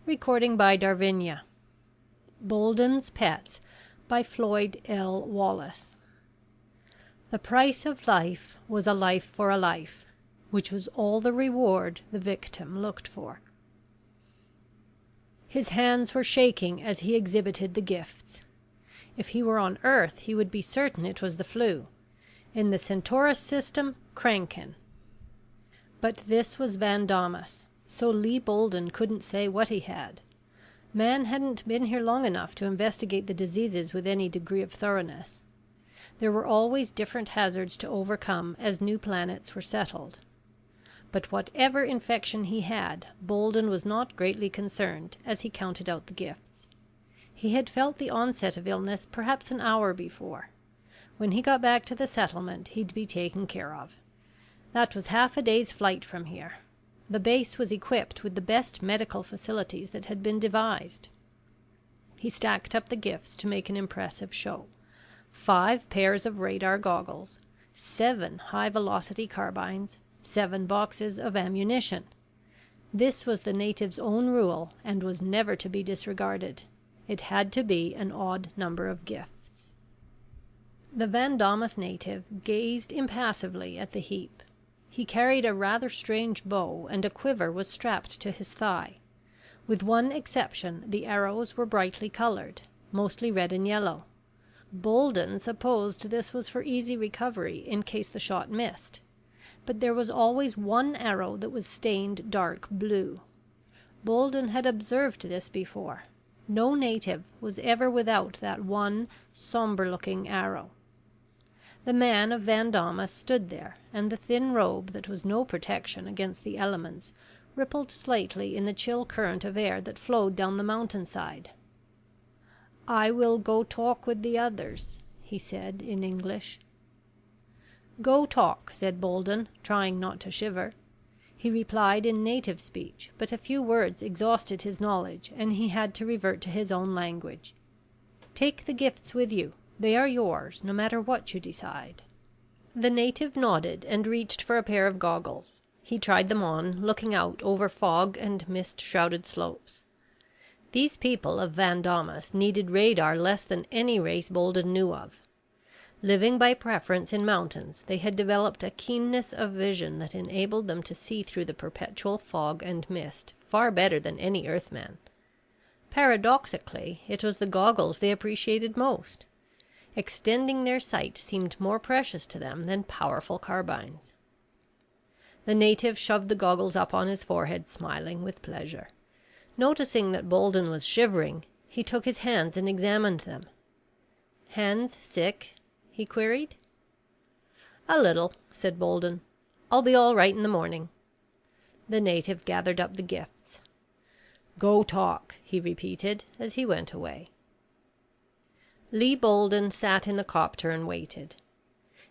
Recording by Darvinia. Bolden's Pets by Floyd L. Wallace. The price of life was a life for a life, which was all the reward the victim looked for. His hands were shaking as he exhibited the gifts. If he were on Earth, he would be certain it was the flu. In the Centaurus system, Kranken. But this was Van Daamas, so Lee Bolden couldn't say what he had. Man hadn't been here long enough to investigate the diseases with any degree of thoroughness. There were always different hazards to overcome as new planets were settled. But whatever infection he had, Bolden was not greatly concerned as he counted out the gifts. He had felt the onset of illness perhaps an hour before. When he got back to the settlement, he'd be taken care of. That was half a day's flight from here. The base was equipped with the best medical facilities that had been devised. He stacked up the gifts to make an impressive show. 5 pairs of radar goggles, 7 high-velocity carbines, 7 boxes of ammunition. This was the native's own rule and was never to be disregarded. It had to be an odd number of gifts. The Van Daamas native gazed impassively at the heap. He carried a rather strange bow, and a quiver was strapped to his thigh. With one exception, the arrows were brightly colored, mostly red and yellow. Bolden supposed this was for easy recovery in case the shot missed. But there was always one arrow that was stained dark blue. Bolden had observed this before. No native was ever without that one somber-looking arrow. The man of Van Daamas stood there, and the thin robe that was no protection against the elements rippled slightly in the chill current of air that flowed down the mountainside. "I will go talk with the others," he said in English. "Go talk," said Bolden, trying not to shiver. He replied in native speech, but a few words exhausted his knowledge, and he had to revert to his own language. "Take the gifts with you. They are yours, no matter what you decide." The native nodded and reached for a pair of goggles. He tried them on, looking out over fog and mist-shrouded slopes. These people of Van Daamas needed radar less than any race Bolden knew of. Living by preference in mountains, they had developed a keenness of vision that enabled them to see through the perpetual fog and mist far better than any Earthman. Paradoxically, it was the goggles they appreciated most. Extending their sight seemed more precious to them than powerful carbines. The native shoved the goggles up on his forehead, smiling with pleasure. Noticing that Bolden was shivering, he took his hands and examined them. "Hands sick?" he queried. "A little," said Bolden. "I'll be all right in the morning." The native gathered up the gifts. "Go talk," he repeated as he went away. Lee Bolden sat in the copter and waited.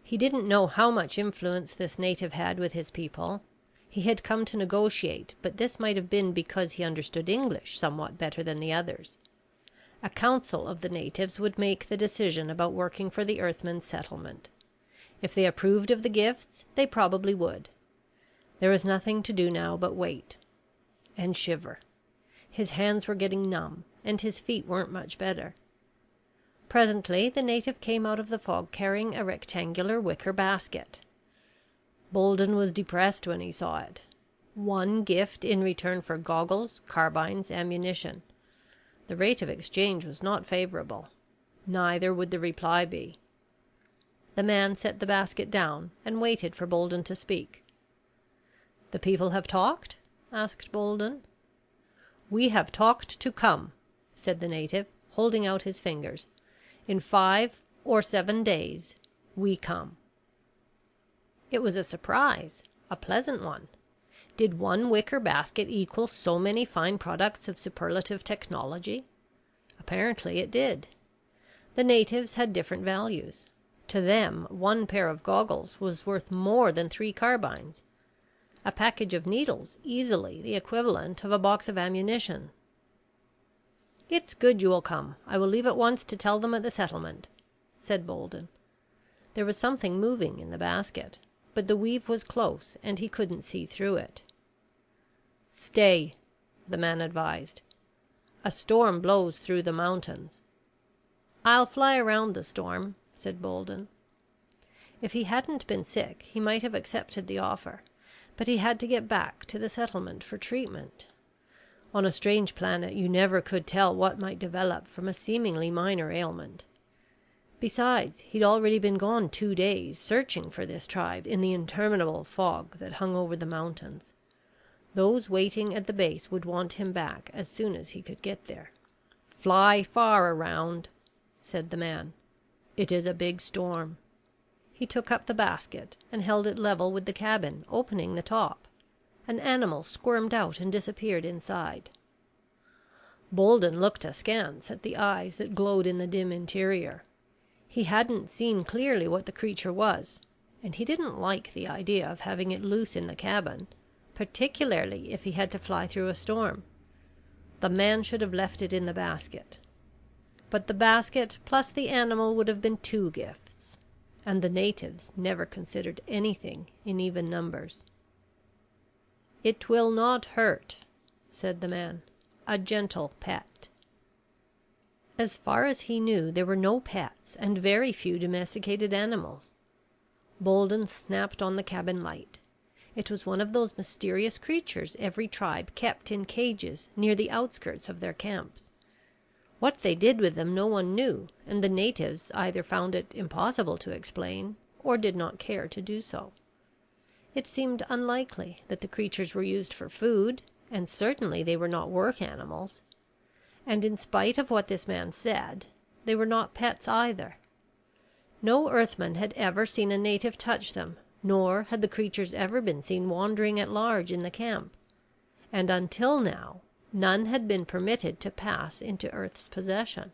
He didn't know how much influence this native had with his people. He had come to negotiate, but this might have been because he understood English somewhat better than the others. A council of the natives would make the decision about working for the Earthmen's settlement. If they approved of the gifts, they probably would. There was nothing to do now but wait. And shiver. His hands were getting numb, and his feet weren't much better. Presently the native came out of the fog carrying a rectangular wicker basket. Bolden was depressed when he saw it. 1 gift in return for goggles, carbines, ammunition. The rate of exchange was not favorable. Neither would the reply be. The man set the basket down and waited for Bolden to speak. "The people have talked?" asked Bolden. "We have talked to come," said the native, holding out his fingers. "In 5 or 7 days we come." It was a surprise, a pleasant one. Did 1 wicker basket equal so many fine products of superlative technology? Apparently it did. The natives had different values. To them 1 pair of goggles was worth more than 3 carbines. A package of needles easily the equivalent of a box of ammunition. "It's good you will come. I will leave at once to tell them at the settlement," said Bolden. There was something moving in the basket, but the weave was close and he couldn't see through it. "Stay," the man advised. A storm blows through the mountains." "I'll fly around the storm," said Bolden. If he hadn't been sick he might have accepted the offer, but he had to get back to the settlement for treatment. On a strange planet you never could tell what might develop from a seemingly minor ailment. Besides, he'd already been gone 2 days, searching for this tribe in the interminable fog that hung over the mountains. Those waiting at the base would want him back as soon as he could get there. "Fly far around," said the man. "It is a big storm." He took up the basket and held it level with the cabin, opening the top. An animal squirmed out and disappeared inside. Bolden looked askance at the eyes that glowed in the dim interior. He hadn't seen clearly what the creature was, and he didn't like the idea of having it loose in the cabin, particularly if he had to fly through a storm. The man should have left it in the basket. But the basket plus the animal would have been 2 gifts, and the natives never considered anything in even numbers. "It will not hurt," said the man. "A gentle pet." As far as he knew, there were no pets and very few domesticated animals. Bolden snapped on the cabin light. It was one of those mysterious creatures every tribe kept in cages near the outskirts of their camps. What they did with them no one knew, and the natives either found it impossible to explain or did not care to do so. It seemed unlikely that the creatures were used for food, and certainly they were not work animals. And in spite of what this man said, they were not pets either. No Earthman had ever seen a native touch them, nor had the creatures ever been seen wandering at large in the camp, and until now none had been permitted to pass into Earth's possession.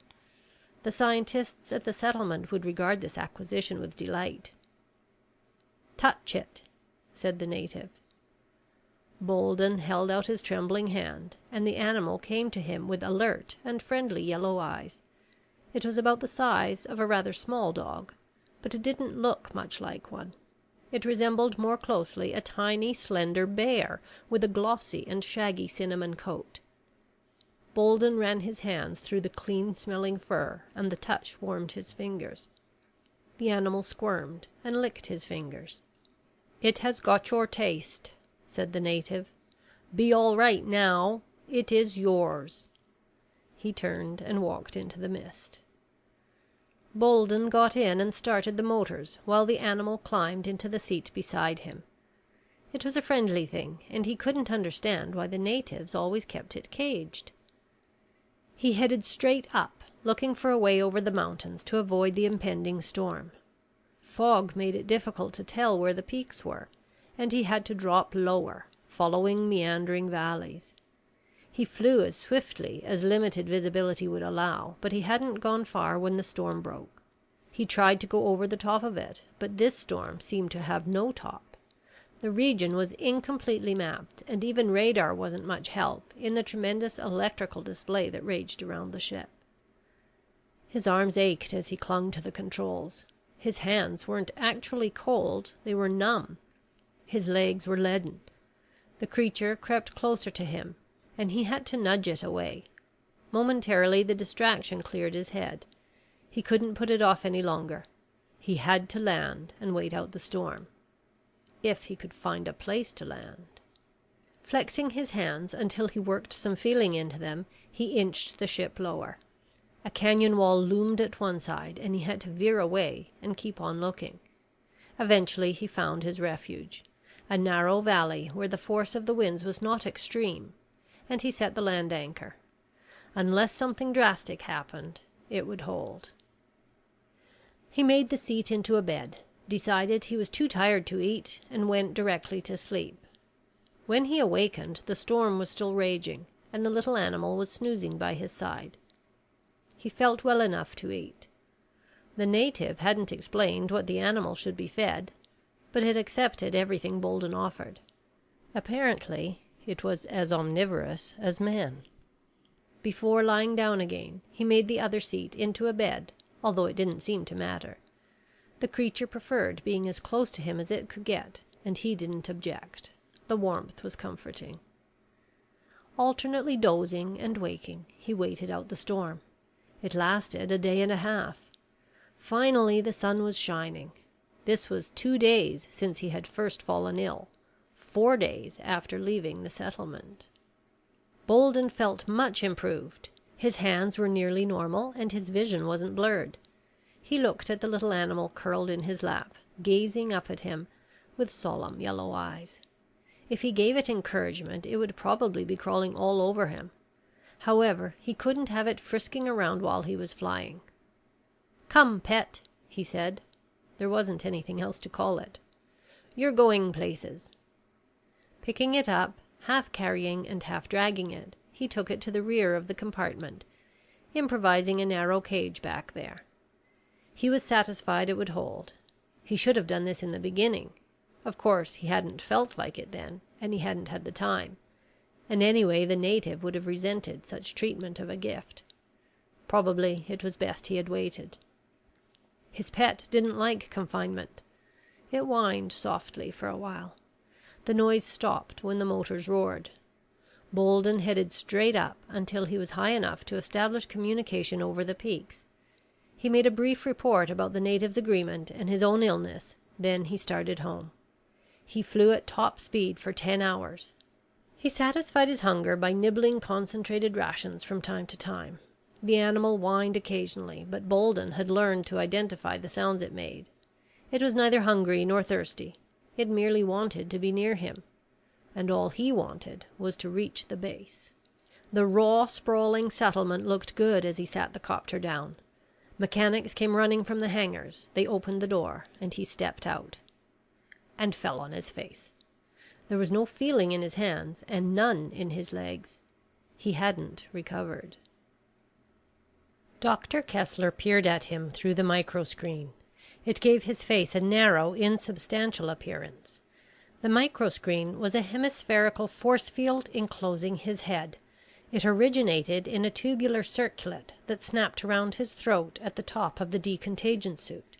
The scientists at the settlement would regard this acquisition with delight. "Touch it," said the native. Bolden held out his trembling hand, and the animal came to him with alert and friendly yellow eyes. It was about the size of a rather small dog, but it didn't look much like one. It resembled more closely a tiny slender bear with a glossy and shaggy cinnamon coat. Bolden ran his hands through the clean smelling fur, and the touch warmed his fingers. The animal squirmed and licked his fingers. "It has got your taste," said the native. "Be all right now. It is yours." He turned and walked into the mist. Bolden got in and started the motors while the animal climbed into the seat beside him. It was a friendly thing, and he couldn't understand why the natives always kept it caged. He headed straight up, looking for a way over the mountains to avoid the impending storm. Fog made it difficult to tell where the peaks were, and he had to drop lower, following meandering valleys. He flew as swiftly as limited visibility would allow, but he hadn't gone far when the storm broke. He tried to go over the top of it, but this storm seemed to have no top. The region was incompletely mapped, and even radar wasn't much help in the tremendous electrical display that raged around the ship. His arms ached as he clung to the controls. His hands weren't actually cold, they were numb. His legs were leaden. The creature crept closer to him, and he had to nudge it away. Momentarily the distraction cleared his head. He couldn't put it off any longer. He had to land and wait out the storm. If he could find a place to land. Flexing his hands until he worked some feeling into them, he inched the ship lower. A canyon wall loomed at one side, and he had to veer away and keep on looking. Eventually he found his refuge, a narrow valley where the force of the winds was not extreme, and he set the land anchor. Unless something drastic happened, it would hold. He made the seat into a bed, decided he was too tired to eat, and went directly to sleep. When he awakened, the storm was still raging, and the little animal was snoozing by his side. He felt well enough to eat. The native hadn't explained what the animal should be fed, but it accepted everything Bolden offered. Apparently, it was as omnivorous as man. Before lying down again, he made the other seat into a bed, although it didn't seem to matter. The creature preferred being as close to him as it could get, and he didn't object. The warmth was comforting. Alternately dozing and waking, he waited out the storm. It lasted a day and a half. Finally the sun was shining. This was 2 days since he had first fallen ill, 4 days after leaving the settlement. Bolden felt much improved. His hands were nearly normal and his vision wasn't blurred. He looked at the little animal curled in his lap, gazing up at him with solemn yellow eyes. If he gave it encouragement, it would probably be crawling all over him. However, he couldn't have it frisking around while he was flying. "Come, pet," he said. There wasn't anything else to call it. "You're going places." Picking it up, half carrying and half dragging it, he took it to the rear of the compartment, improvising a narrow cage back there. He was satisfied it would hold. He should have done this in the beginning. Of course, he hadn't felt like it then, and he hadn't had the time. And anyway, the native would have resented such treatment of a gift. Probably it was best he had waited. His pet didn't like confinement. It whined softly for a while. The noise stopped when the motors roared. Bolden headed straight up until he was high enough to establish communication over the peaks. He made a brief report about the native's agreement and his own illness, then he started home. He flew at top speed for 10 hours. He satisfied his hunger by nibbling concentrated rations from time to time. The animal whined occasionally, but Bolden had learned to identify the sounds it made. It was neither hungry nor thirsty. It merely wanted to be near him. And all he wanted was to reach the base. The raw, sprawling settlement looked good as he sat the copter down. Mechanics came running from the hangars. They opened the door, and he stepped out. And fell on his face. There was no feeling in his hands, and none in his legs. He hadn't recovered. Dr. Kessler peered at him through the microscreen. It gave his face a narrow, insubstantial appearance. The microscreen was a hemispherical force field enclosing his head. It originated in a tubular circlet that snapped around his throat at the top of the decontagion suit.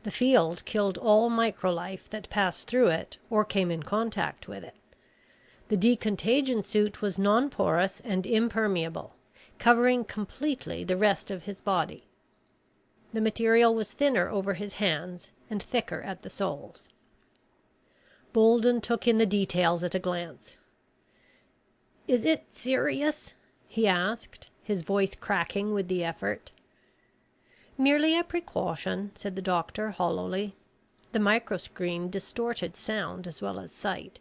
The field killed all microlife that passed through it or came in contact with it. The decontagion suit was non-porous and impermeable, covering completely the rest of his body. The material was thinner over his hands and thicker at the soles. Bolden took in the details at a glance. "Is it serious?" he asked, his voice cracking with the effort. "Merely a precaution," said the doctor hollowly. The microscreen distorted sound as well as sight.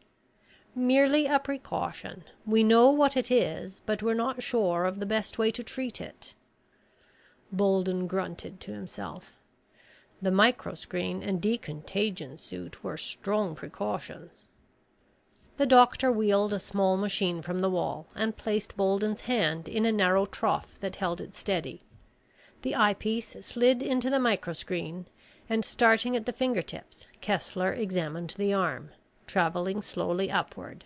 "Merely a precaution. We know what it is, but we're not sure of the best way to treat it." Bolden grunted to himself. The microscreen and decontagion suit were strong precautions. The doctor wheeled a small machine from the wall and placed Bolden's hand in a narrow trough that held it steady. The eyepiece slid into the microscreen, and starting at the fingertips, Kessler examined the arm, traveling slowly upward.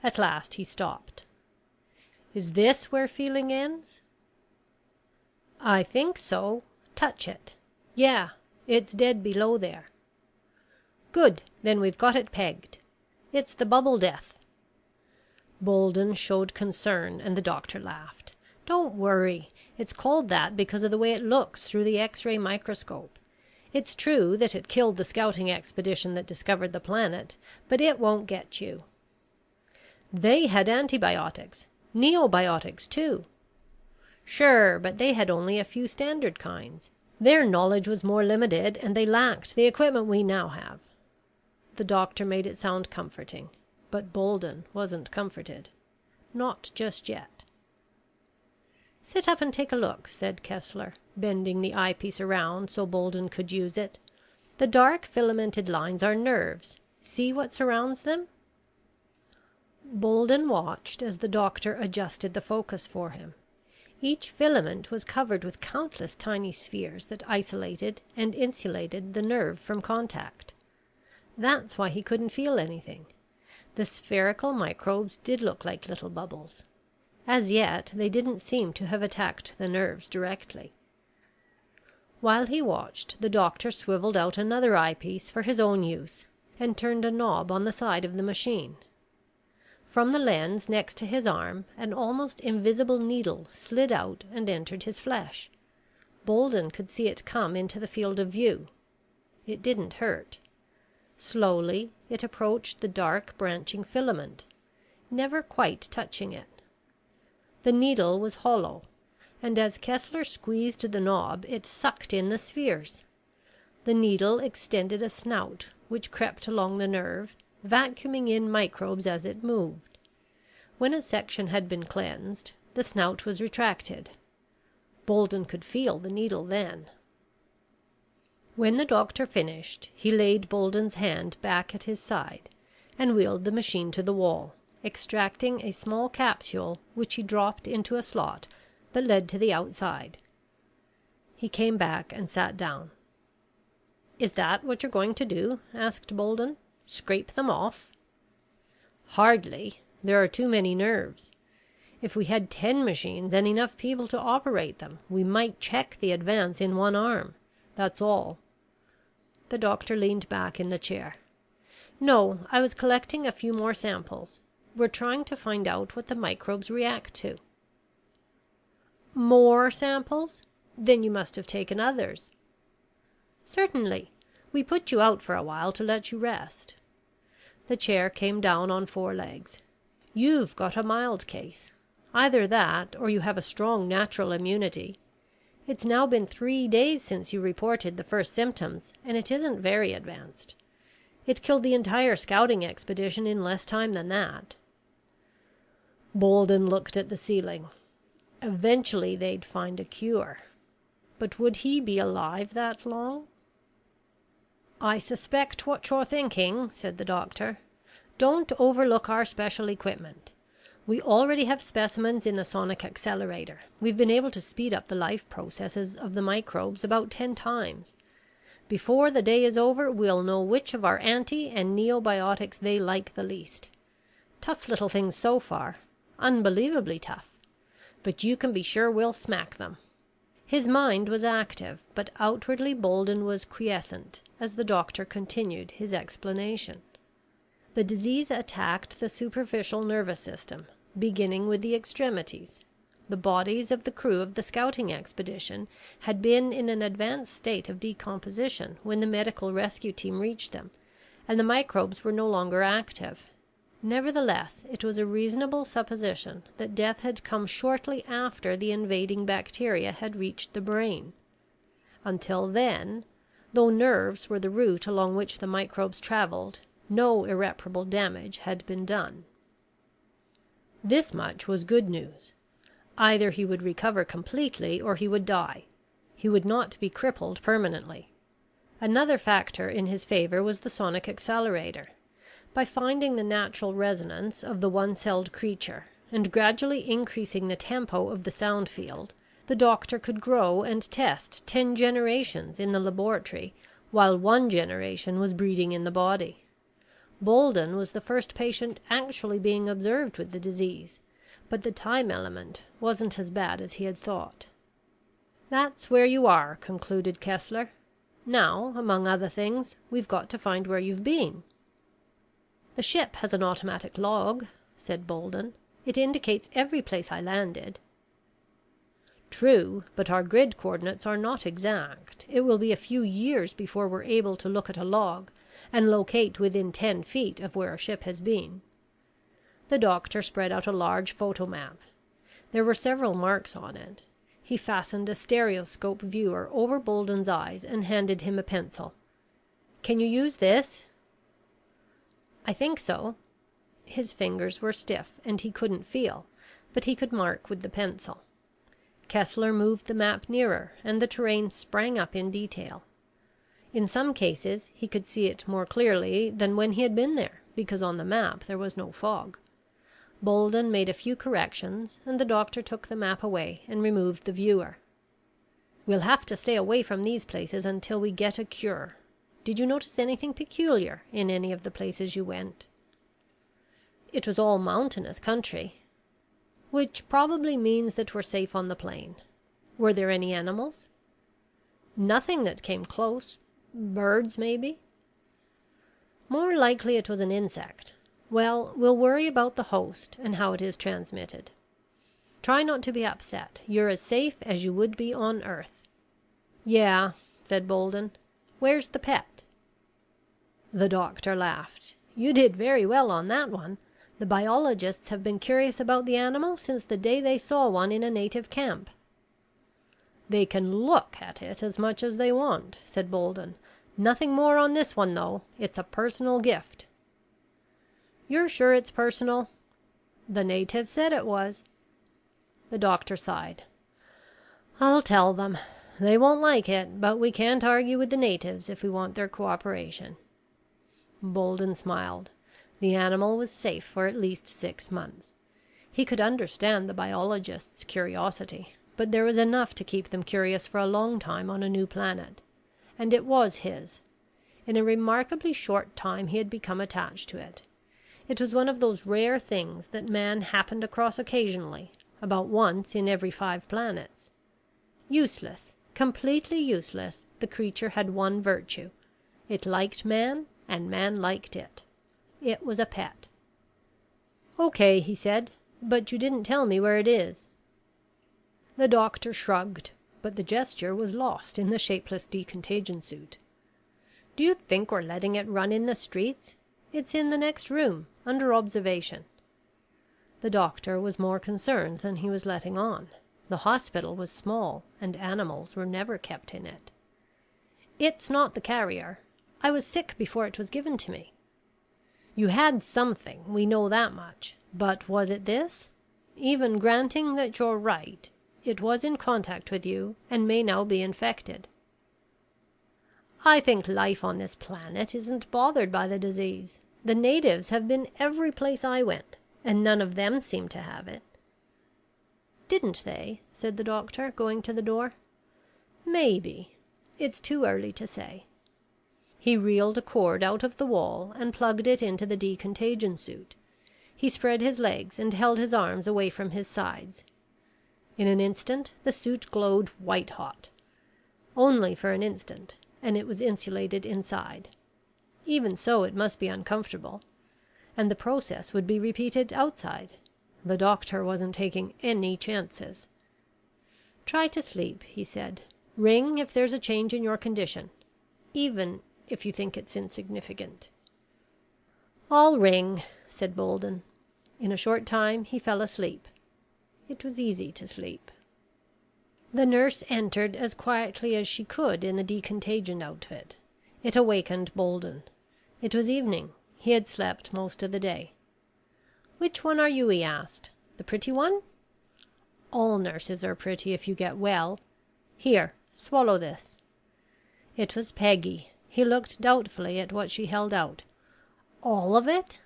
At last he stopped. "Is this where feeling ends?" "I think so. Touch it. Yeah, it's dead below there." "Good. Then we've got it pegged. It's the bubble death." Bolden showed concern, and the doctor laughed. "Don't worry. It's called that because of the way it looks through the X-ray microscope. It's true that it killed the scouting expedition that discovered the planet, but it won't get you." "They had antibiotics. Neobiotics, too." "Sure, but they had only a few standard kinds. Their knowledge was more limited, and they lacked the equipment we now have." The doctor made it sound comforting, but Bolden wasn't comforted. Not just yet. "Sit up and take a look," said Kessler, bending the eyepiece around so Bolden could use it. "The dark filamented lines are nerves. See what surrounds them?" Bolden watched as the doctor adjusted the focus for him. Each filament was covered with countless tiny spheres that isolated and insulated the nerve from contact. That's why he couldn't feel anything. The spherical microbes did look like little bubbles. As yet, they didn't seem to have attacked the nerves directly. While he watched, the doctor swiveled out another eyepiece for his own use and turned a knob on the side of the machine. From the lens next to his arm an almost invisible needle slid out and entered his flesh. Bolden could see it come into the field of view. It didn't hurt. Slowly it approached the dark branching filament, never quite touching it. The needle was hollow, and as Kessler squeezed the knob it sucked in the spheres. The needle extended a snout which crept along the nerve, vacuuming in microbes as it moved. When a section had been cleansed, the snout was retracted. Bolden could feel the needle then. When the doctor finished, he laid Bolden's hand back at his side and wheeled the machine to the wall, extracting a small capsule which he dropped into a slot that led to the outside. He came back and sat down. "Is that what you're going to do?" asked Bolden. "Scrape them off?" "Hardly. There are too many nerves. If we had 10 machines and enough people to operate them, we might check the advance in one arm. That's all." The doctor leaned back in the chair. "No, I was collecting a few more samples. We're trying to find out what the microbes react to." "More samples? Then you must have taken others." "Certainly. We put you out for a while to let you rest." The chair came down on 4 legs. "You've got a mild case. Either that, or you have a strong natural immunity. It's now been 3 days since you reported the first symptoms, and it isn't very advanced. It killed the entire scouting expedition in less time than that." Bolden looked at the ceiling. Eventually they'd find a cure. But would he be alive that long? "I suspect what you're thinking," said the doctor. "Don't overlook our special equipment. We already have specimens in the sonic accelerator. We've been able to speed up the life processes of the microbes about 10 times. Before the day is over, we'll know which of our anti and neobiotics they like the least. Tough little things so far. Unbelievably tough. But you can be sure we'll smack them." His mind was active, but outwardly Bolden was quiescent as the doctor continued his explanation. The disease attacked the superficial nervous system, beginning with the extremities. The bodies of the crew of the scouting expedition had been in an advanced state of decomposition when the medical rescue team reached them, and the microbes were no longer active. Nevertheless, it was a reasonable supposition that death had come shortly after the invading bacteria had reached the brain. Until then, though nerves were the route along which the microbes traveled, no irreparable damage had been done. This much was good news. Either he would recover completely or he would die. He would not be crippled permanently. Another factor in his favor was the sonic accelerator. By finding the natural resonance of the one-celled creature and gradually increasing the tempo of the sound field, the doctor could grow and test 10 generations in the laboratory while 1 generation was breeding in the body. Bolden was the first patient actually being observed with the disease, but the time element wasn't as bad as he had thought. "That's where you are," concluded Kessler. "Now, among other things, we've got to find where you've been." "The ship has an automatic log," said Bolden. "It indicates every place I landed." "True, but our grid coordinates are not exact. It will be a few years before we're able to look at a log and locate within 10 feet of where a ship has been." The doctor spread out a large photo map. There were several marks on it. He fastened a stereoscope viewer over Bolden's eyes and handed him a pencil. "Can you use this?" "I think so." His fingers were stiff and he couldn't feel, but he could mark with the pencil. Kessler moved the map nearer and the terrain sprang up in detail. In some cases he could see it more clearly than when he had been there, because on the map there was no fog. Bolden made a few corrections and the doctor took the map away and removed the viewer. "We'll have to stay away from these places until we get a cure. Did you notice anything peculiar in any of the places you went?" "It was all mountainous country." "Which probably means that we're safe on the plane. Were there any animals?" "Nothing that came close. Birds, maybe." "More likely it was an insect. Well, we'll worry about the host and how it is transmitted. Try not to be upset. You're as safe as you would be on Earth." "Yeah," said Bolden. "Where's the pet?" The doctor laughed. "You did very well on that one. The biologists have been curious about the animal since the day they saw one in a native camp." "They can look at it as much as they want," said Bolden. "Nothing more on this one, though. It's a personal gift." "You're sure it's personal?" "The native said it was." The doctor sighed. "I'll tell them. They won't like it, but we can't argue with the natives if we want their cooperation." Bolden smiled. The animal was safe for at least 6 months. He could understand the biologists' curiosity, but there was enough to keep them curious for a long time on a new planet. And it was his. In a remarkably short time he had become attached to it. It was one of those rare things that man happened across occasionally, about once in every 5 planets. Useless, completely useless, the creature had one virtue. It liked man, and man liked it. It was a pet. "Okay," he said, "but you didn't tell me where it is." The doctor shrugged, but the gesture was lost in the shapeless decontagion suit. "Do you think we're letting it run in the streets? It's in the next room, under observation." The doctor was more concerned than he was letting on. The hospital was small, and animals were never kept in it. "It's not the carrier. I was sick before it was given to me." "You had something, we know that much. But was it this? Even granting that you're right, it was in contact with you and may now be infected." "I think life on this planet isn't bothered by the disease. The natives have been every place I went, and none of them seem to have it." "Didn't they?" said the doctor, going to the door. "Maybe. It's too early to say." He reeled a cord out of the wall and plugged it into the decontagion suit. He spread his legs and held his arms away from his sides. In an instant the suit glowed white hot. Only for an instant, and it was insulated inside. Even so, it must be uncomfortable. And the process would be repeated outside. The doctor wasn't taking any chances. "Try to sleep," he said. "Ring if there's a change in your condition, even if you think it's insignificant." "I'll ring," said Bolden. In a short time he fell asleep. It was easy to sleep. The nurse entered as quietly as she could in the decontagion outfit. It awakened Bolden. It was evening. He had slept most of the day. "Which one are you?" he asked. "The pretty one?" "All nurses are pretty if you get well. Here, swallow this." It was Peggy. He looked doubtfully at what she held out. "All of it?"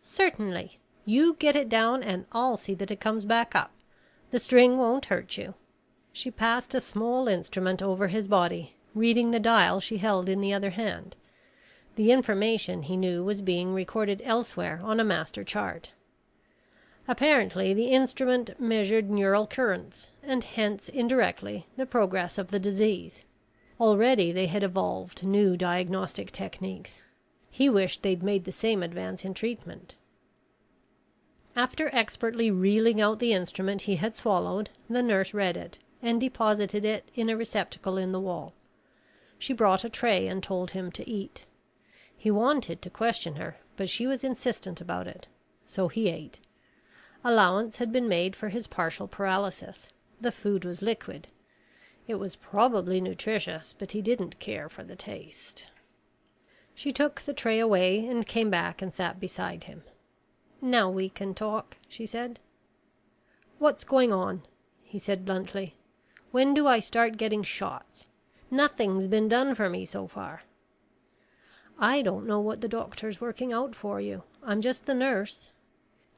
"Certainly. You get it down and I'll see that it comes back up. The string won't hurt you." She passed a small instrument over his body, reading the dial she held in the other hand. The information, he knew, was being recorded elsewhere on a master chart. Apparently the instrument measured neural currents, and hence indirectly the progress of the disease. Already they had evolved new diagnostic techniques. He wished they'd made the same advance in treatment. After expertly reeling out the instrument he had swallowed, the nurse read it and deposited it in a receptacle in the wall. She brought a tray and told him to eat. He wanted to question her, but she was insistent about it. So he ate. Allowance had been made for his partial paralysis. The food was liquid. It was probably nutritious, but he didn't care for the taste. She took the tray away and came back and sat beside him. "Now we can talk," she said. "What's going on?" he said bluntly. "When do I start getting shots? Nothing's been done for me so far." "I don't know what the doctor's working out for you. I'm just the nurse."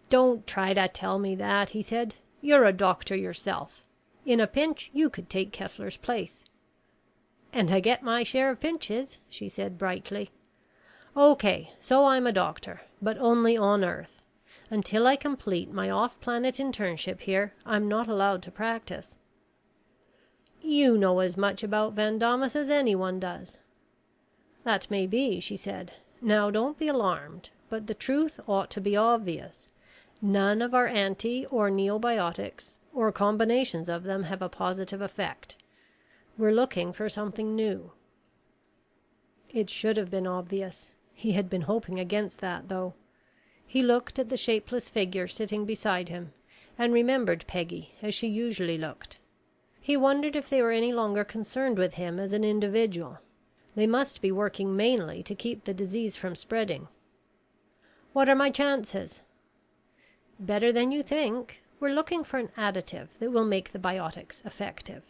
"Don't try to tell me that," he said. "You're a doctor yourself. In a pinch you could take Kessler's place." "And I get my share of pinches," she said brightly. "Okay, so I'm a doctor, but only on Earth. Until I complete my off-planet internship here, I'm not allowed to practice." "You know as much about Van Daamas as anyone does." "That may be," she said. "Now don't be alarmed. but the truth ought to be obvious. None of our anti or neobiotics, or combinations of them, have a positive effect. We're looking for something new." It should have been obvious. He had been hoping against that, though. He looked at the shapeless figure sitting beside him, and remembered Peggy as she usually looked. He wondered if they were any longer concerned with him as an individual. They must be working mainly to keep the disease from spreading. "What are my chances?" "Better than you think. We're looking for an additive that will make the biotics effective."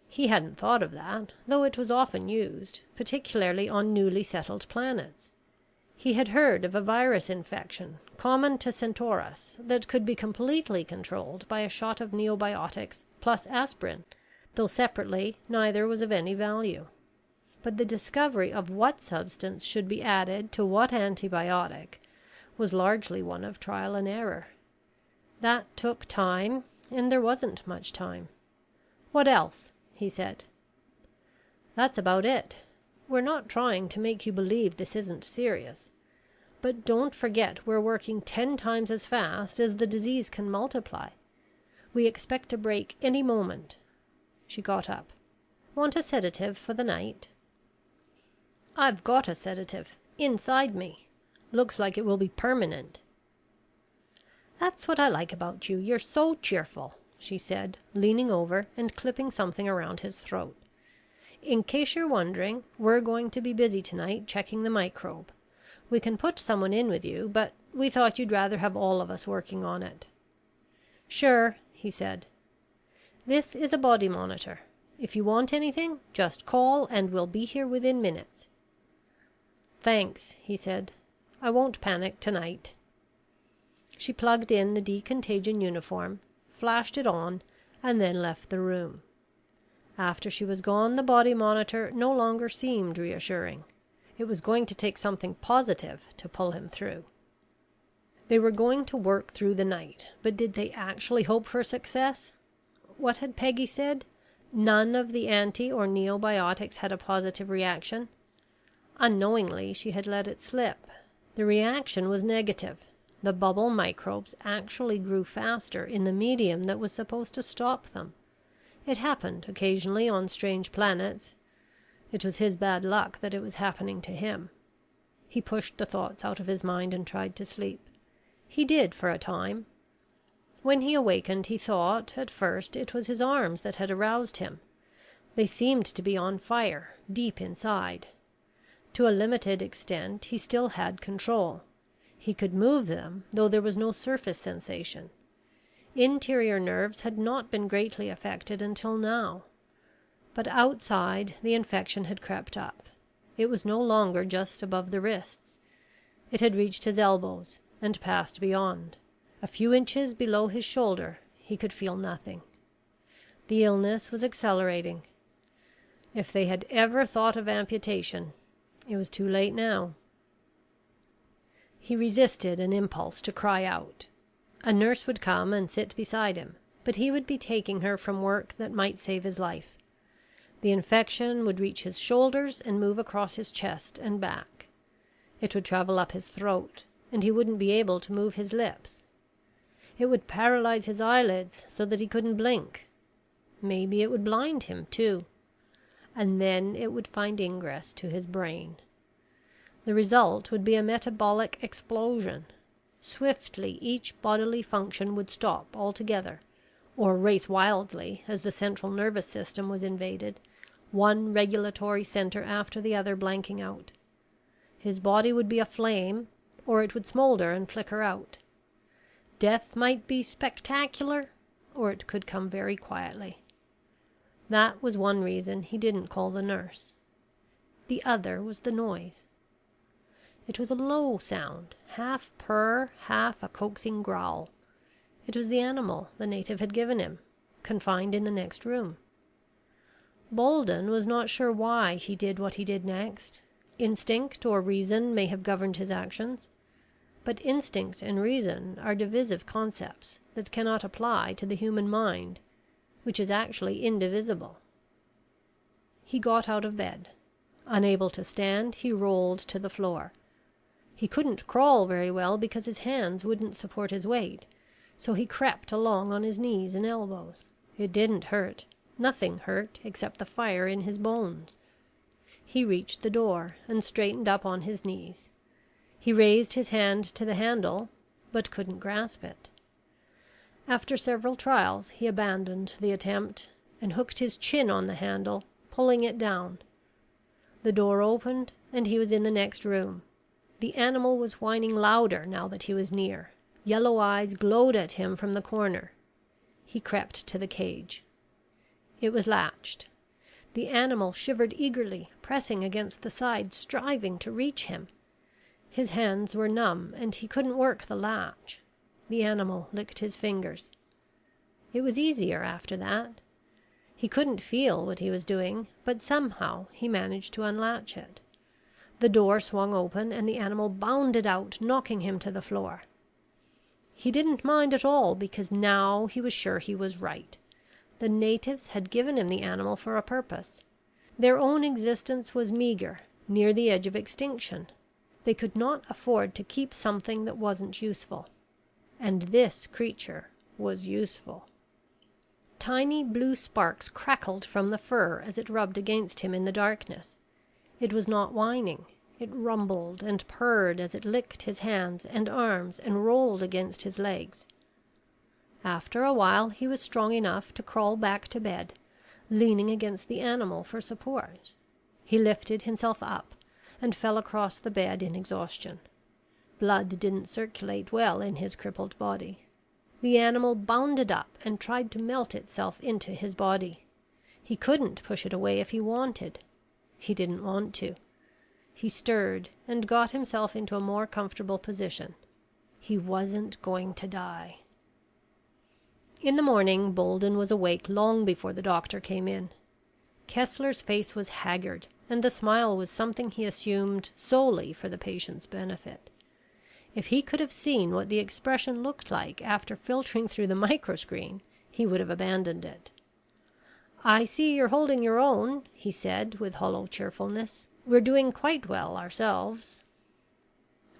He hadn't thought of that, though it was often used, particularly on newly settled planets. He had heard of a virus infection, common to Centaurus, that could be completely controlled by a shot of neobiotics plus aspirin, though separately neither was of any value. But the discovery of what substance should be added to what antibiotic was largely one of trial and error. That took time, and there wasn't much time. "What else?" he said. "That's about it. We're not trying to make you believe this isn't serious. But don't forget we're working 10 times as fast as the disease can multiply. We expect a break any moment." She got up. "Want a sedative for the night?" "I've got a sedative inside me. Looks like it will be permanent." "That's what I like about you. You're so cheerful," she said, leaning over and clipping something around his throat. "In case you're wondering, we're going to be busy tonight checking the microbe. We can put someone in with you, but we thought you'd rather have all of us working on it." "Sure," he said. "This is a body monitor. If you want anything, just call and we'll be here within minutes." "Thanks," he said. "I won't panic tonight." She plugged in the decontagion uniform, flashed it on, and then left the room. After she was gone, the body monitor no longer seemed reassuring. It was going to take something positive to pull him through. They were going to work through the night, but did they actually hope for success? What had Peggy said? None of the anti or neobiotics had a positive reaction. Unknowingly, she had let it slip. The reaction was negative. The bubble microbes actually grew faster in the medium that was supposed to stop them. It happened occasionally on strange planets. It was his bad luck that it was happening to him. He pushed the thoughts out of his mind and tried to sleep. He did for a time. When he awakened, he thought, at first, it was his arms that had aroused him. They seemed to be on fire, deep inside. To a limited extent, he still had control. He could move them, though there was no surface sensation. Interior nerves had not been greatly affected until now. But outside, the infection had crept up. It was no longer just above the wrists. It had reached his elbows and passed beyond. A few inches below his shoulder, he could feel nothing. The illness was accelerating. If they had ever thought of amputation, it was too late now. He resisted an impulse to cry out. A nurse would come and sit beside him, but he would be taking her from work that might save his life. The infection would reach his shoulders and move across his chest and back. It would travel up his throat, and he wouldn't be able to move his lips. It would paralyze his eyelids so that he couldn't blink. Maybe it would blind him, too. And then it would find ingress to his brain. The result would be a metabolic explosion. Swiftly each bodily function would stop altogether, or race wildly as the central nervous system was invaded, one regulatory center after the other blanking out. His body would be aflame, or it would smolder and flicker out. Death might be spectacular, or it could come very quietly. That was one reason he didn't call the nurse. The other was the noise. It was a low sound, half purr, half a coaxing growl. It was the animal the native had given him, confined in the next room. Bolden was not sure why he did what he did next. Instinct or reason may have governed his actions. But instinct and reason are divisive concepts that cannot apply to the human mind, which is actually indivisible. He got out of bed. Unable to stand, he rolled to the floor. He couldn't crawl very well because his hands wouldn't support his weight, so he crept along on his knees and elbows. It didn't hurt. Nothing hurt except the fire in his bones. He reached the door and straightened up on his knees. He raised his hand to the handle, but couldn't grasp it. After several trials, he abandoned the attempt and hooked his chin on the handle, pulling it down. The door opened and he was in the next room. The animal was whining louder now that he was near. Yellow eyes glowed at him from the corner. He crept to the cage. It was latched. The animal shivered eagerly, pressing against the side, striving to reach him. His hands were numb and he couldn't work the latch. The animal licked his fingers. It was easier after that. He couldn't feel what he was doing, but somehow he managed to unlatch it. The door swung open and the animal bounded out, knocking him to the floor. He didn't mind at all because now he was sure he was right. The natives had given him the animal for a purpose. Their own existence was meager, near the edge of extinction. They could not afford to keep something that wasn't useful. And this creature was useful. Tiny blue sparks crackled from the fur as it rubbed against him in the darkness. It was not whining. It rumbled and purred as it licked his hands and arms and rolled against his legs. After a while he was strong enough to crawl back to bed, leaning against the animal for support. He lifted himself up and fell across the bed in exhaustion. Blood didn't circulate well in his crippled body. The animal bounded up and tried to melt itself into his body. He couldn't push it away if he wanted. He didn't want to. He stirred and got himself into a more comfortable position. He wasn't going to die. In the morning, Bolden was awake long before the doctor came in. Kessler's face was haggard, and the smile was something he assumed solely for the patient's benefit. If he could have seen what the expression looked like after filtering through the microscreen, he would have abandoned it. "I see you're holding your own," he said with hollow cheerfulness. "We're doing quite well ourselves."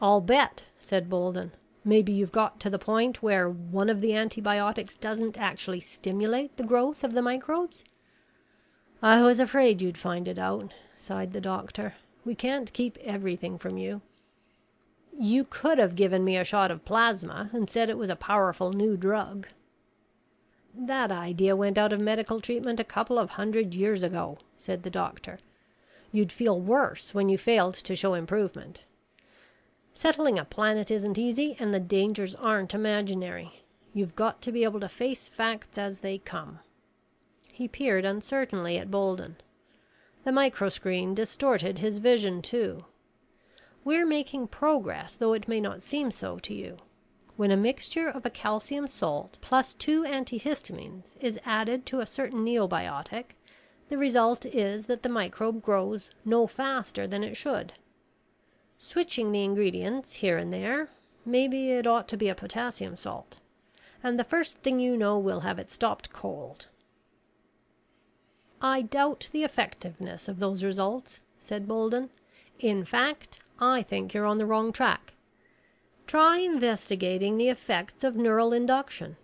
"I'll bet," said Bolden. "Maybe you've got to the point where one of the antibiotics doesn't actually stimulate the growth of the microbes?" "I was afraid you'd find it out," sighed the doctor. "We can't keep everything from you." "You could have given me a shot of plasma and said it was a powerful new drug." "That idea went out of medical treatment a couple of 100 years ago," said the doctor. "You'd feel worse when you failed to show improvement. Settling a planet isn't easy, and the dangers aren't imaginary. You've got to be able to face facts as they come." He peered uncertainly at Bolden. The microscreen distorted his vision too. "We're making progress, though it may not seem so to you. When a mixture of a calcium salt plus 2 antihistamines is added to a certain neobiotic, the result is that the microbe grows no faster than it should. Switching the ingredients here and there, maybe it ought to be a potassium salt, and the first thing you know we'll have it stopped cold." "I doubt the effectiveness of those results," said Bolden. "In fact, I think you're on the wrong track. Try investigating the effects of neural induction."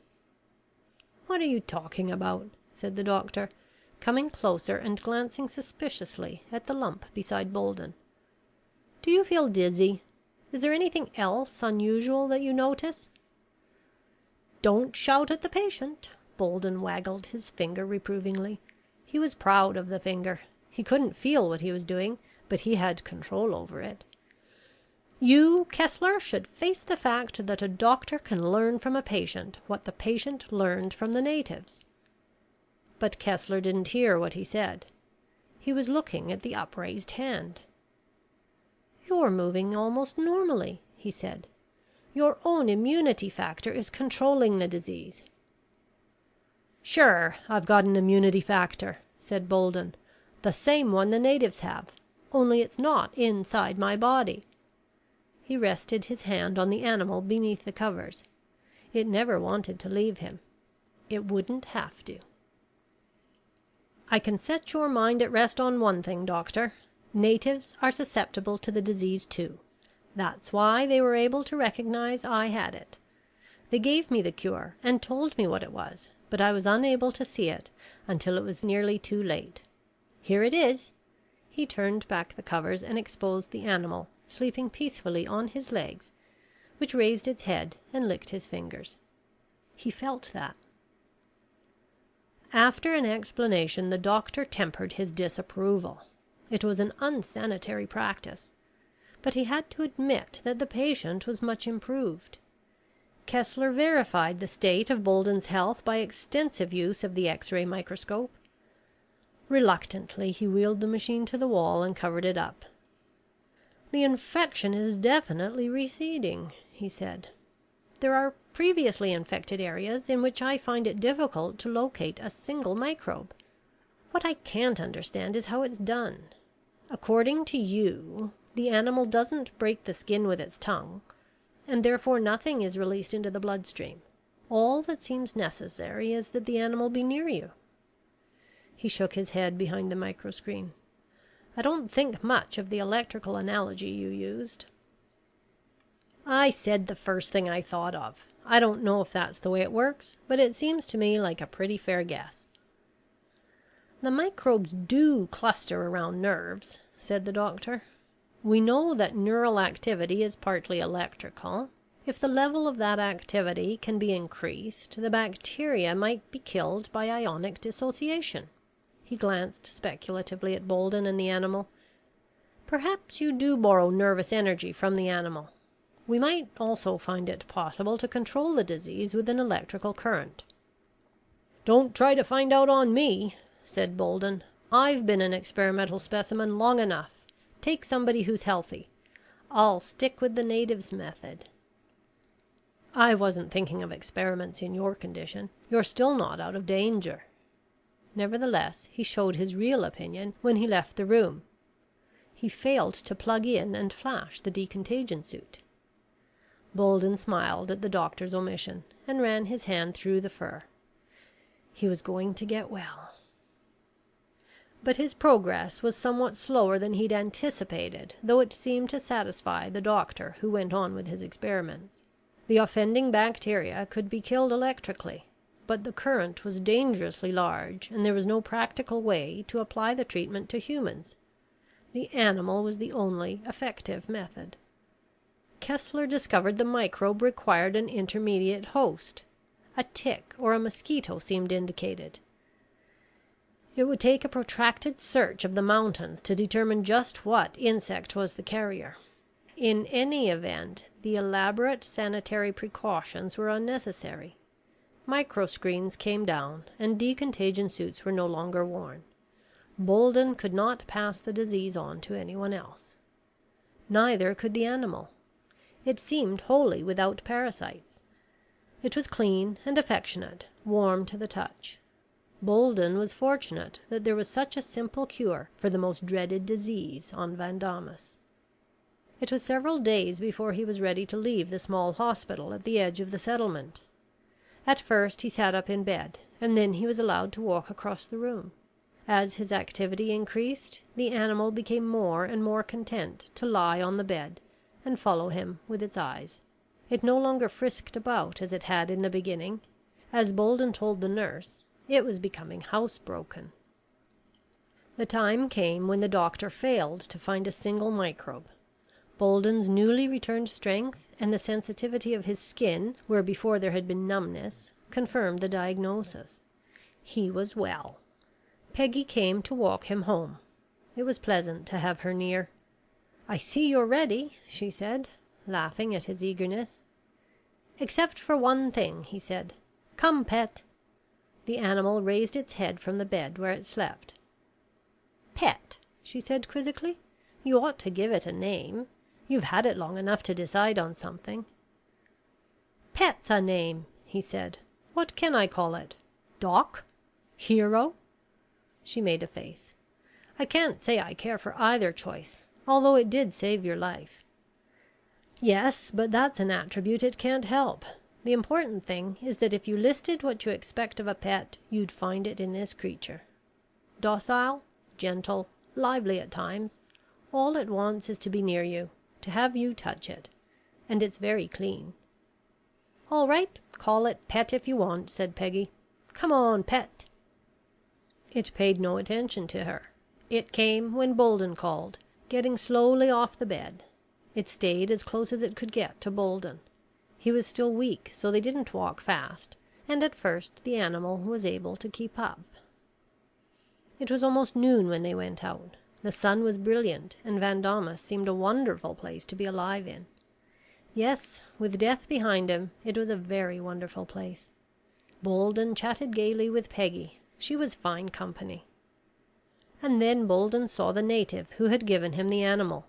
"What are you talking about?" said the doctor, coming closer and glancing suspiciously at the lump beside Bolden. "Do you feel dizzy? Is there anything else unusual that you notice?" "Don't shout at the patient." Bolden waggled his finger reprovingly. He was proud of the finger. He couldn't feel what he was doing, but he had control over it. "You, Kessler, should face the fact that a doctor can learn from a patient what the patient learned from the natives." But Kessler didn't hear what he said. He was looking at the upraised hand. "You're moving almost normally," he said. "Your own immunity factor is controlling the disease." "Sure, I've got an immunity factor," said Bolden. "The same one the natives have, only it's not inside my body." He rested his hand on the animal beneath the covers. It never wanted to leave him. It wouldn't have to. "I can set your mind at rest on one thing, doctor. Natives are susceptible to the disease too. That's why they were able to recognize I had it. They gave me the cure and told me what it was, but I was unable to see it until it was nearly too late. Here it is." He turned back the covers and exposed the animal sleeping peacefully on his legs, which raised its head and licked his fingers. He felt that. After an explanation, the doctor tempered his disapproval. It was an unsanitary practice, but he had to admit that the patient was much improved. Kessler verified the state of Bolden's health by extensive use of the X-ray microscope. Reluctantly, he wheeled the machine to the wall and covered it up. "The infection is definitely receding," he said. "There are previously infected areas in which I find it difficult to locate a single microbe. What I can't understand is how it's done. According to you, the animal doesn't break the skin with its tongue, and therefore nothing is released into the bloodstream. All that seems necessary is that the animal be near you." He shook his head behind the microscreen. "I don't think much of the electrical analogy you used." "I said the first thing I thought of. I don't know if that's the way it works, but it seems to me like a pretty fair guess." "The microbes do cluster around nerves," said the doctor. "We know that neural activity is partly electrical. If the level of that activity can be increased, the bacteria might be killed by ionic dissociation." He glanced speculatively at Bolden and the animal. "Perhaps you do borrow nervous energy from the animal. We might also find it possible to control the disease with an electrical current." "Don't try to find out on me," said Bolden. "I've been an experimental specimen long enough. Take somebody who's healthy. I'll stick with the natives' method." "I wasn't thinking of experiments in your condition. You're still not out of danger." Nevertheless, he showed his real opinion when he left the room. He failed to plug in and flash the decontagion suit. Bolden smiled at the doctor's omission and ran his hand through the fur. He was going to get well. But his progress was somewhat slower than he'd anticipated, though it seemed to satisfy the doctor, who went on with his experiments. The offending bacteria could be killed electrically, but the current was dangerously large and there was no practical way to apply the treatment to humans. The animal was the only effective method. Kessler discovered the microbe required an intermediate host. A tick or a mosquito seemed indicated. It would take a protracted search of the mountains to determine just what insect was the carrier. In any event, the elaborate sanitary precautions were unnecessary. Microscreens came down and decontagion suits were no longer worn. Bolden could not pass the disease on to anyone else. Neither could the animal. It seemed wholly without parasites. It was clean and affectionate, warm to the touch. Bolden was fortunate that there was such a simple cure for the most dreaded disease on Van Daamas. It was several days before he was ready to leave the small hospital at the edge of the settlement. At first he sat up in bed, and then he was allowed to walk across the room. As his activity increased, the animal became more and more content to lie on the bed and follow him with its eyes. It no longer frisked about as it had in the beginning. As Bolden told the nurse, it was becoming housebroken. The time came when the doctor failed to find a single microbe. Bolden's newly returned strength and the sensitivity of his skin, where before there had been numbness, confirmed the diagnosis. He was well. Peggy came to walk him home. It was pleasant to have her near. "I see you're ready," she said, laughing at his eagerness. "Except for one thing," he said. "Come, pet." The animal raised its head from the bed where it slept. "Pet," she said quizzically. "You ought to give it a name. You've had it long enough to decide on something." "Pet's a name," he said. "What can I call it? Doc? Hero?" She made a face. "I can't say I care for either choice, although it did save your life." "Yes, but that's an attribute it can't help. The important thing is that if you listed what you expect of a pet, you'd find it in this creature. Docile, gentle, lively at times. All it wants is to be near you. to have you touch it, and it's very clean." "All right, call it Pet if you want," said Peggy. "Come on, Pet." It paid no attention to her. It came when Bolden called, getting slowly off the bed. It stayed as close as it could get to Bolden. He was still weak, so they didn't walk fast, and at first the animal was able to keep up. It was almost noon when they went out. The sun was brilliant, and Van Daamas seemed a wonderful place to be alive in. Yes, with death behind him, it was a very wonderful place. Bolden chatted gaily with Peggy. She was fine company. And then Bolden saw the native who had given him the animal.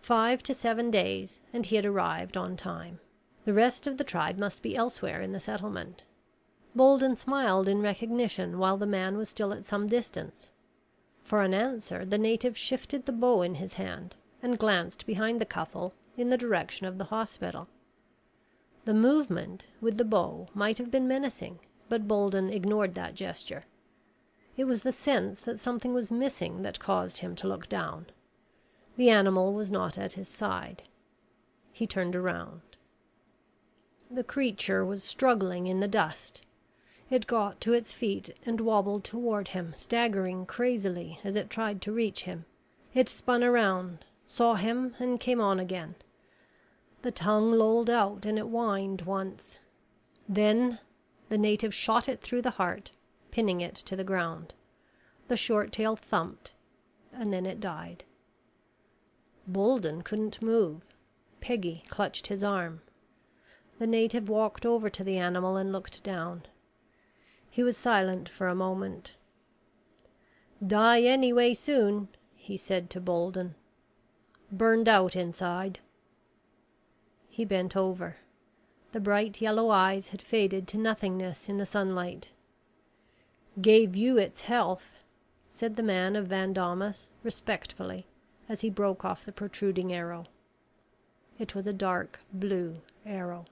5 to 7 days, and he had arrived on time. The rest of the tribe must be elsewhere in the settlement. Bolden smiled in recognition while the man was still at some distance. For an answer the native shifted the bow in his hand and glanced behind the couple in the direction of the hospital. The movement with the bow might have been menacing, but Bolden ignored that gesture. It was the sense that something was missing that caused him to look down. The animal was not at his side. He turned around. The creature was struggling in the dust. It got to its feet and wobbled toward him, staggering crazily as it tried to reach him. It spun around, saw him, and came on again. The tongue lolled out and it whined once. Then the native shot it through the heart, pinning it to the ground. The short tail thumped, and then it died. Bolden couldn't move. Peggy clutched his arm. The native walked over to the animal and looked down. He was silent for a moment. "Die anyway soon," he said to Bolden. "Burned out inside." He bent over. The bright yellow eyes had faded to nothingness in the sunlight. "Gave you its health," said the man of Van Daamas respectfully as he broke off the protruding arrow. It was a dark blue arrow.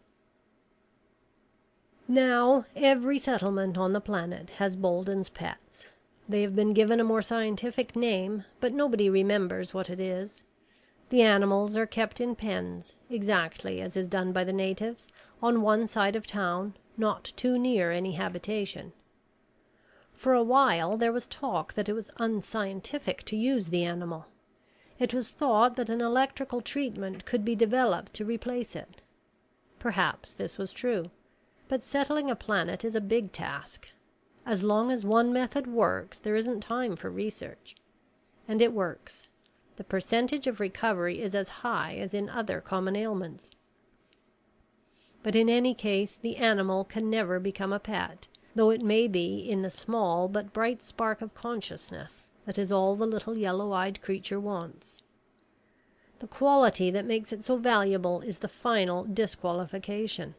Now every settlement on the planet has Bolden's pets. They have been given a more scientific name, but nobody remembers what it is. The animals are kept in pens, exactly as is done by the natives, on one side of town, not too near any habitation. For a while there was talk that it was unscientific to use the animal. It was thought that an electrical treatment could be developed to replace it. Perhaps this was true, but settling a planet is a big task. As long as one method works, there isn't time for research. And it works. The percentage of recovery is as high as in other common ailments. But in any case, the animal can never become a pet, though it may be in the small but bright spark of consciousness that is all the little yellow-eyed creature wants. The quality that makes it so valuable is the final disqualification.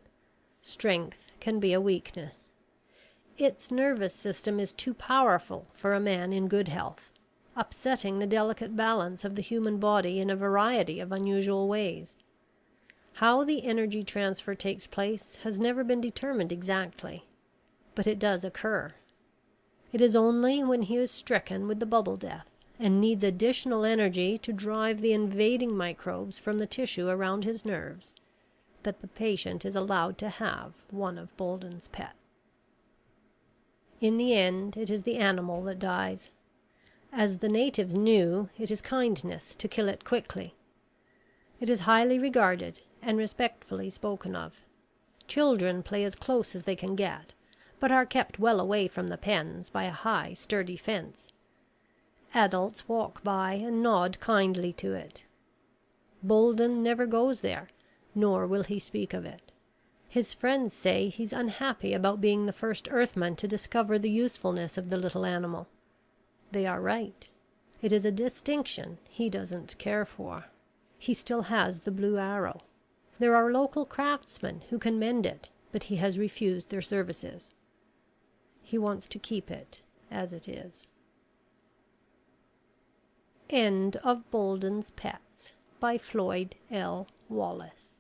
Strength can be a weakness. Its nervous system is too powerful for a man in good health, upsetting the delicate balance of the human body in a variety of unusual ways. How the energy transfer takes place has never been determined exactly, but it does occur. It is only when he is stricken with the bubble death and needs additional energy to drive the invading microbes from the tissue around his nerves that the patient is allowed to have one of Bolden's pets. In the end, it is the animal that dies. As the natives knew, it is kindness to kill it quickly. It is highly regarded and respectfully spoken of. Children play as close as they can get, but are kept well away from the pens by a high, sturdy fence. Adults walk by and nod kindly to it. Bolden never goes there, nor will he speak of it. His friends say he's unhappy about being the first Earthman to discover the usefulness of the little animal. They are right. It is a distinction he doesn't care for. He still has the blue arrow. There are local craftsmen who can mend it, but he has refused their services. He wants to keep it as it is. End of Bolden's Pets by Floyd L. Wallace.